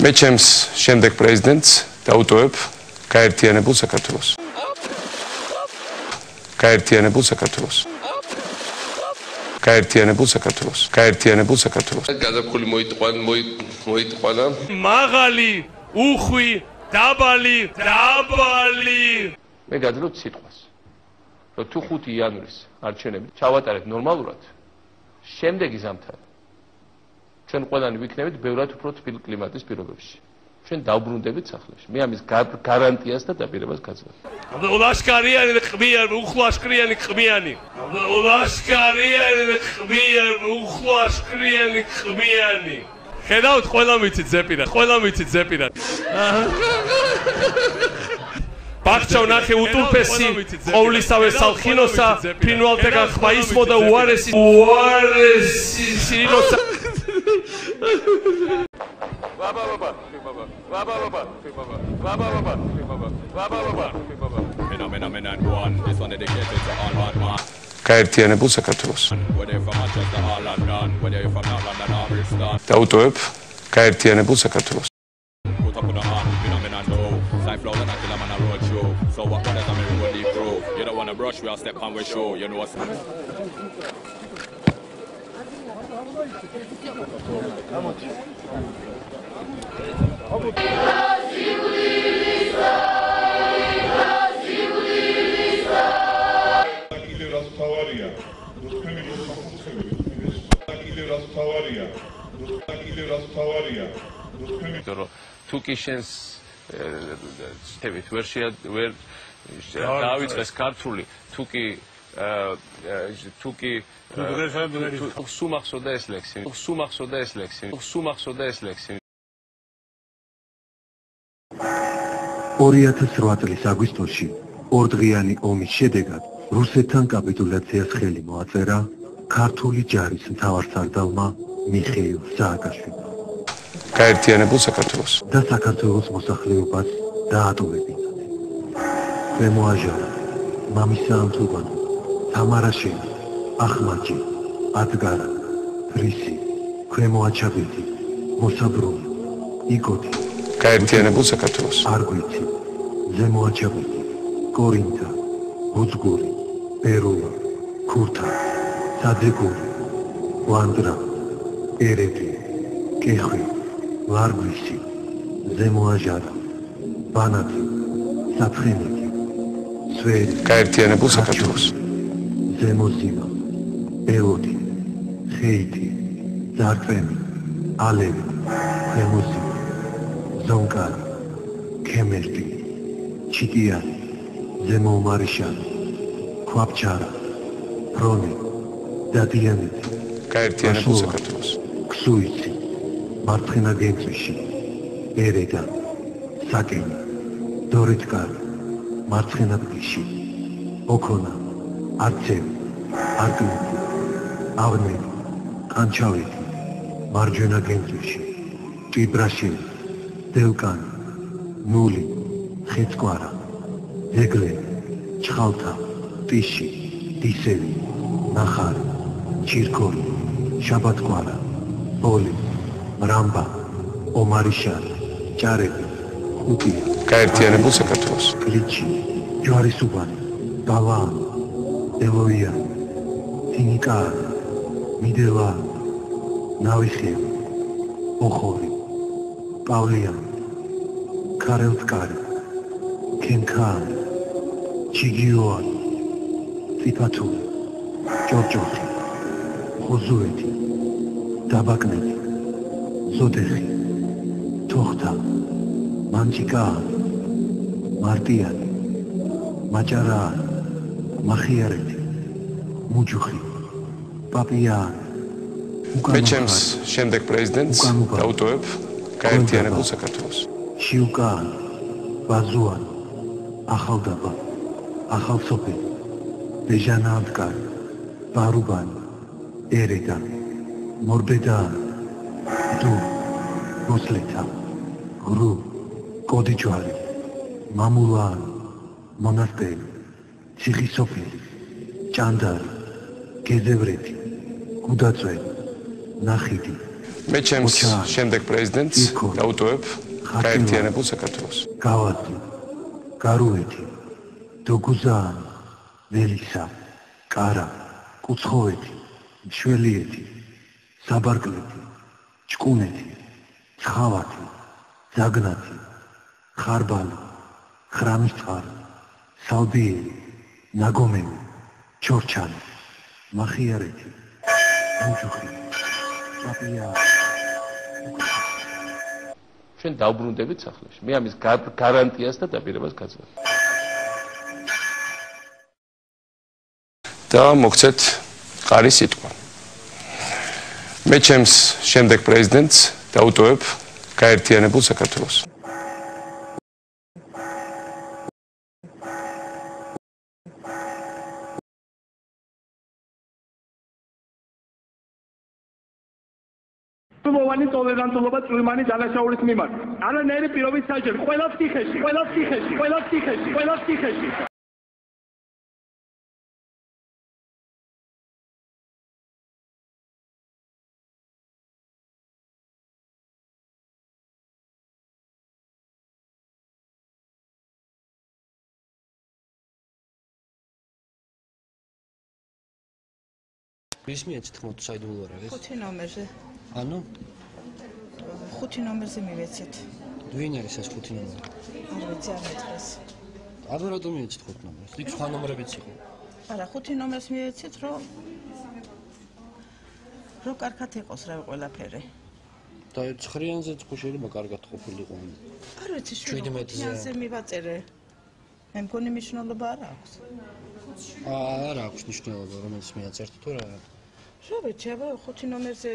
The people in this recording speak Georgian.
მე ჩემს შემდეგ პრეზიდენტს დავუტოვებ გაერთიანებულ საქართველოს. გაერთიანებულ საქართველოს. გაერთიანებულ საქართველოს. გაერთიანებულ საქართველოს. გაზაფხული მოიტყვანა. მაღალი, უხვი, დაბალი. მე გაძლევთ სიტყვას. რომ თუ 5 იანვრის არჩევნები ჩავატარებთ ნორმალურად, შემდეგი ზამთარი ჩვენ ყველანი ვიქნებით ბევრად უფრო თბილ კლიმატის პირობებში. ჩვენ დავბრუნდებით სახლებში. მე ამის გარანტიას და დაპირებას გაძლევ. ლაშქარიანი ყბიანი, უხლაშქრიანი ყბიანი. ლაშქარიანი ყბიანი. ხედავთ, ყველა მიცით ზეპირად. ბაღჩა ვნახე უტულფესი, ყოვლისავე სალხინოსა, ფრინვალთა გახმა ისმოდა უარესი სირინოსა. გაერთიანებულ საქართველოს. დავუტოვებ გაერთიანებულ საქართველოს. So what does that mean when you grow? You don't wanna brush, we all step on with show. You know what's თუკიშენს ვერ დავიწყეს ქართული თუკი სუმახსოდა ეს ლექსი 2008 წლის აგვისტოში ორდღიანი ომის შედეგად რუსეთთან კაპიტულაციას ხელი მოაწერა ქართული ჯარის მთავარსარდალმა მიხეილ სააკაშვილმა. გაერთიანებულ საქართველოს. და საქართველოს მოსახლეობას დაატოვებინათ. მემოაჟარა, მამისა ანთუბანი, თამარაშენი, ახმაჯი, ადგარა, ფრისი, ქვემო აჩაბეთი, მოსაბრუნი, იკოთი. გაერთიანებულ საქართველოს. არგვიცი, ზემო აჩაბეთი, კორინთა, ბუძგური, პერულა, ქურთა, საძეგური, ვანდრა, ერეთი, კეხვი, ლარგვისი, ზემო აჟარა, ბანათი, საცხენეთი, სვერი, გაერთიანებულ საქართველოს. ზემო ზიმა, ელოდი, ხეითი, ძარწვენი, ალევი, ქვემო ზიმა, ზონკარი, ქემერტი, ჩიტიანი, ზემო უმარიშანი, ქვაბჩარა, ფრონი, დადიანეთი, გაერთიანებულ საქართველოს. ქსუიცი, მარცხენა გენწვიში, ერედა, საკენი, დორიტკარი, მარცხენა პლიში, ოქონა, არცევი, არკნეთი, ავნები, ყანჩავეთი, მარჯვენა გენწვიში, ჭიბრაშენი, დელკანი, ნული, ხეცკვარა, ძეგლენი, ჩხალთა, ტიში, დისევი, ნახარი, ჩირკორი, შაბათკვარა, ბოლი, რამბა, ომარიშანი, ჭარები, ხუტია. გაერთიანებულ საქართველოს. კლიჩი, ჯვარისუბანი, დალანი, ელოიანი, თინიკარი, მიდელანი, ნავიხევი, ოხორი, პავლიანი, ქარელტკარი, ქენქანი, ჩიგიოანი, ციფათული, ჭორჭოხი, ხოზუეთი, დაბაკნეთი, ზოდეხი, თოხთა, მანჯიკაანი, მარტიანი, მაჭარაანი, მახიარეთი, მუჯუხი, პაპიანი. მე ჩემს შემდეგ პრეზიდენტს დავუტოვებ გაერთიანებულ საქართველოს. შიუკაანი, ბაზუანი, ახალდაბა, ახალსოფელი, ბეჟანაამდგარი, ბარუბანი, ერედა, მორბედაანი, დუ, მოსლეთა, ღრუ, კოდიჯვარი, მამულაანი, მონასტერი, ციხისოფელი, ჭანდარი, გეზევრეთი, გუდაწველი, ნახიდი, მე ჩემს შემდეგ პრეზიდენტს დავუტოვებ გაერთიანებულ საქართველოს. გავაზი, გარუეთი, დოგუზაანი, ველისა, კარა, კუცხოვეთი, მშველიეთი, საბარგლეთი, ჭკუნეთი, ცხავათი, ზაგნათი, ხარბალი, ხრამისწყალი, სალბიელი, ნაგომელი, ჩორჩანი, მახიარეთი, ამჟუხი, პაპია. ჩვენ დავბრუნდებით სახლებში. მე ამის გარანტიას და დაპირებას გაძლევ. და მოგცეთ ყარი სიტყვა. მე ჩემს შემდეგ პრეზიდენტს დავუტოვებ გაერთიანებულ საქართველოს. მოვანი ტოლერანტულობა წვიმანი დანაშაულის მიმართ. არანაირი პირობის საჭირო. ყველა ფსიქეში. ვის მიეცით ხმოთ საიდუმლო არ არის? 5 ნომერზე. ანუ 5 ნომერზე მივეცეთ. ვინ არის ეს 5 ნომერი? არ ვიცი არ მეცეს. ანუ რატომ მიეცით 5 ნომერს? იქ სხვა ნომერებიც იყო. არა 5 ნომერს მივეცეთ, რომ კარგად იყოს რა ყველაფერი. და 9-იანზეც ხო შეიძლება კარგად ყოფილიყო. არ ვიცი, 17-იანზე მივაწერე. მე მგონი მნიშვნელობა არ აქვს. არ აქვს მნიშვნელობა, რომელიც მიაწერთ თუ რა. რა ვიცი, აბა 5 ნომერზე